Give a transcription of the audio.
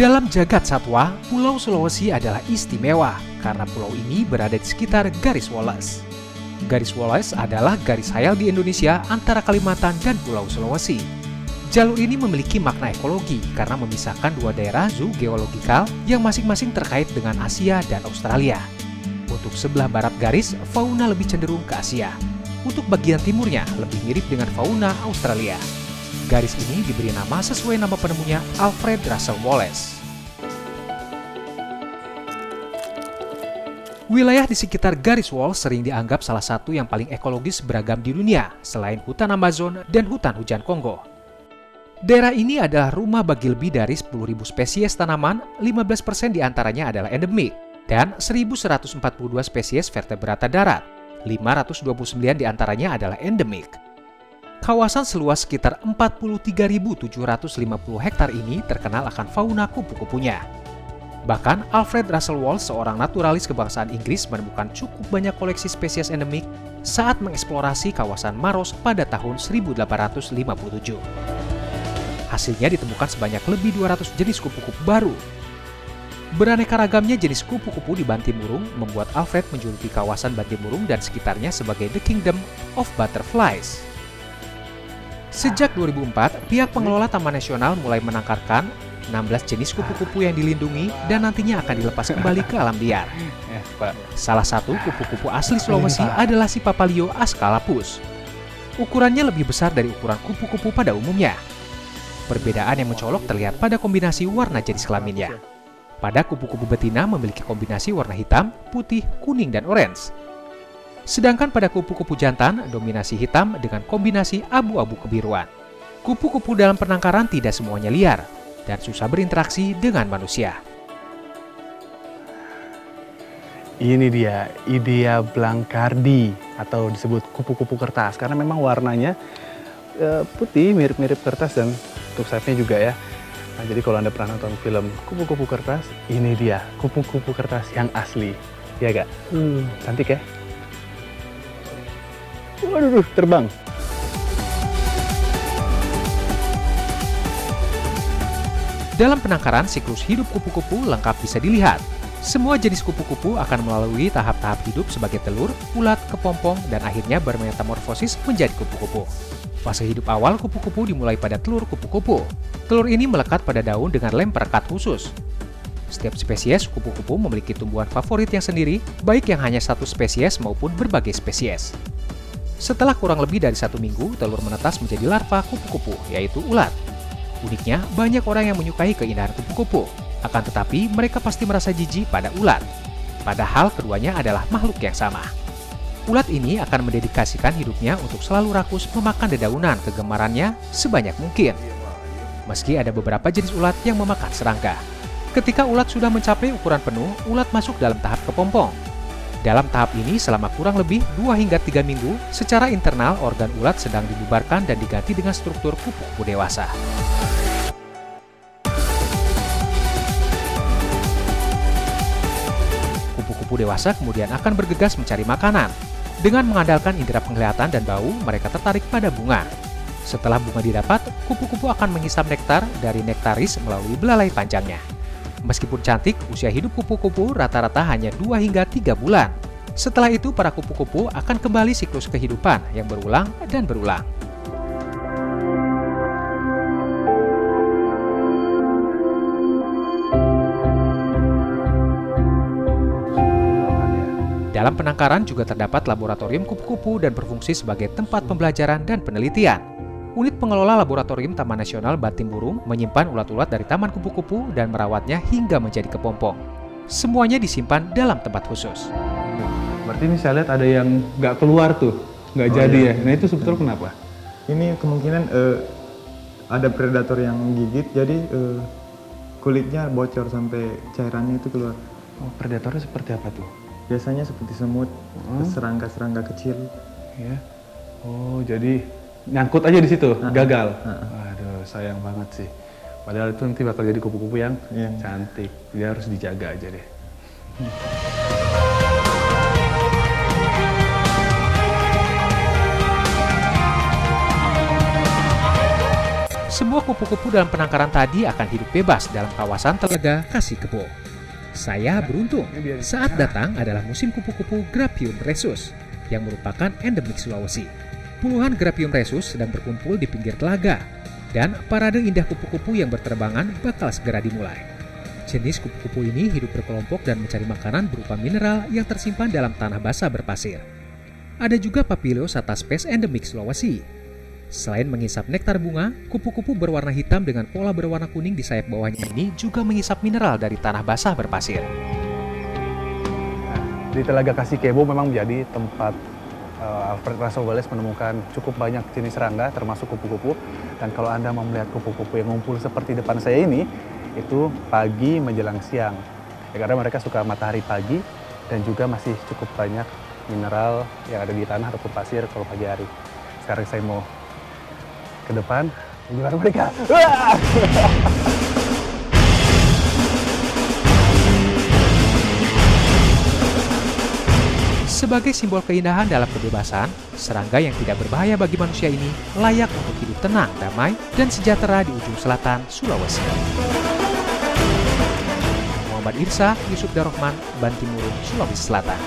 Dalam jagat satwa, Pulau Sulawesi adalah istimewa karena pulau ini berada di sekitar garis Wallace. Garis Wallace adalah garis hayal di Indonesia antara Kalimantan dan Pulau Sulawesi. Jalur ini memiliki makna ekologi karena memisahkan dua daerah zoogeologikal yang masing-masing terkait dengan Asia dan Australia. Untuk sebelah barat garis, fauna lebih cenderung ke Asia. Untuk bagian timurnya lebih mirip dengan fauna Australia. Garis ini diberi nama sesuai nama penemunya Alfred Russel Wallace. Wilayah di sekitar garis Wallace sering dianggap salah satu yang paling ekologis beragam di dunia, selain hutan Amazon dan hutan hujan Kongo. Daerah ini adalah rumah bagi lebih dari 10.000 spesies tanaman, 15% diantaranya adalah endemik, dan 1.142 spesies vertebrata darat, 529 diantaranya adalah endemik. Kawasan seluas sekitar 43.750 hektar ini terkenal akan fauna kupu-kupunya. Bahkan Alfred Russel Wallace, seorang naturalis kebangsaan Inggris, menemukan cukup banyak koleksi spesies endemik saat mengeksplorasi kawasan Maros pada tahun 1857. Hasilnya ditemukan sebanyak lebih 200 jenis kupu-kupu baru. Beraneka ragamnya jenis kupu-kupu di Bantimurung membuat Alfred menjuluki kawasan Bantimurung dan sekitarnya sebagai The Kingdom of Butterflies. Sejak 2004, pihak pengelola Taman Nasional mulai menangkarkan 16 jenis kupu-kupu yang dilindungi dan nantinya akan dilepas kembali ke alam liar. Salah satu kupu-kupu asli Sulawesi adalah si Papalio ascalapus. Ukurannya lebih besar dari ukuran kupu-kupu pada umumnya. Perbedaan yang mencolok terlihat pada kombinasi warna jenis kelaminnya. Pada kupu-kupu betina memiliki kombinasi warna hitam, putih, kuning, dan orange. Sedangkan pada kupu-kupu jantan, dominasi hitam dengan kombinasi abu-abu kebiruan. Kupu-kupu dalam penangkaran tidak semuanya liar dan susah berinteraksi dengan manusia. Ini dia, Idea blancardi atau disebut kupu-kupu kertas karena memang warnanya putih, mirip-mirip kertas dan untuk sayapnya juga ya. Nah, jadi kalau Anda pernah nonton film kupu-kupu kertas, ini dia kupu-kupu kertas yang asli. Ya gak? Cantik ya? Waduh, terbang. Dalam penangkaran, siklus hidup kupu-kupu lengkap bisa dilihat. Semua jenis kupu-kupu akan melalui tahap-tahap hidup sebagai telur, ulat, kepompong, dan akhirnya bermetamorfosis menjadi kupu-kupu. Fase hidup awal kupu-kupu dimulai pada telur kupu-kupu. Telur ini melekat pada daun dengan lem perekat khusus. Setiap spesies kupu-kupu memiliki tumbuhan favorit yang sendiri, baik yang hanya satu spesies maupun berbagai spesies. Setelah kurang lebih dari 1 minggu, telur menetas menjadi larva kupu-kupu, yaitu ulat. Uniknya, banyak orang yang menyukai keindahan kupu-kupu, akan tetapi mereka pasti merasa jijik pada ulat. Padahal keduanya adalah makhluk yang sama. Ulat ini akan mendedikasikan hidupnya untuk selalu rakus memakan dedaunan kegemarannya sebanyak mungkin. Meski ada beberapa jenis ulat yang memakan serangga. Ketika ulat sudah mencapai ukuran penuh, ulat masuk dalam tahap kepompong. Dalam tahap ini selama kurang lebih 2 hingga 3 minggu, secara internal organ ulat sedang dibubarkan dan diganti dengan struktur kupu-kupu dewasa. Kupu-kupu dewasa kemudian akan bergegas mencari makanan. Dengan mengandalkan indera penglihatan dan bau, mereka tertarik pada bunga. Setelah bunga didapat, kupu-kupu akan mengisap nektar dari nektaris melalui belalai panjangnya. Meskipun cantik, usia hidup kupu-kupu rata-rata hanya 2 hingga 3 bulan. Setelah itu, para kupu-kupu akan kembali siklus kehidupan yang berulang dan berulang. Dalam penangkaran juga terdapat laboratorium kupu-kupu dan berfungsi sebagai tempat pembelajaran dan penelitian. Unit pengelola laboratorium Taman Nasional Bantimurung menyimpan ulat-ulat dari taman kupu-kupu dan merawatnya hingga menjadi kepompong. Semuanya disimpan dalam tempat khusus. Berarti ini saya lihat ada yang nggak keluar tuh, nggak jadi ya. Nah itu sebetulnya kenapa? Ini kemungkinan ada predator yang gigit, jadi kulitnya bocor sampai cairannya itu keluar. Oh, predatornya seperti apa tuh? Biasanya seperti semut, serangga-serangga kecil. Ya. Oh, jadi nyangkut aja di situ, gagal. Aduh, sayang banget sih. Padahal itu nanti bakal jadi kupu-kupu yang cantik. Dia harus dijaga aja deh. Semua kupu-kupu dalam penangkaran tadi akan hidup bebas dalam kawasan Telaga Kasih Kebo. Saya beruntung, saat datang adalah musim kupu-kupu Graphium rhesus, yang merupakan endemik Sulawesi. Puluhan Graphium rhesus sedang berkumpul di pinggir telaga, dan parade indah kupu-kupu yang berterbangan bakal segera dimulai. Jenis kupu-kupu ini hidup berkelompok dan mencari makanan berupa mineral yang tersimpan dalam tanah basah berpasir. Ada juga Papilio sataspes endemik Sulawesi. Selain mengisap nektar bunga, kupu-kupu berwarna hitam dengan pola berwarna kuning di sayap bawahnya ini juga mengisap mineral dari tanah basah berpasir. Di Telaga Kasih Kebo memang menjadi tempat Alfred Russel Wallace menemukan cukup banyak jenis serangga termasuk kupu-kupu. Dan kalau Anda mau melihat kupu-kupu yang ngumpul seperti depan saya ini, itu pagi menjelang siang. Ya, karena mereka suka matahari pagi dan juga masih cukup banyak mineral yang ada di tanah ataupun pasir kalau pagi hari. Sekarang saya mau ke depan menjual mereka. Sebagai simbol keindahan dalam kebebasan, serangga yang tidak berbahaya bagi manusia ini layak untuk hidup tenang, damai, dan sejahtera di ujung selatan Sulawesi. Muhammad Irsa, Yusuf Darrohman, Bantimurung, Sulawesi Selatan.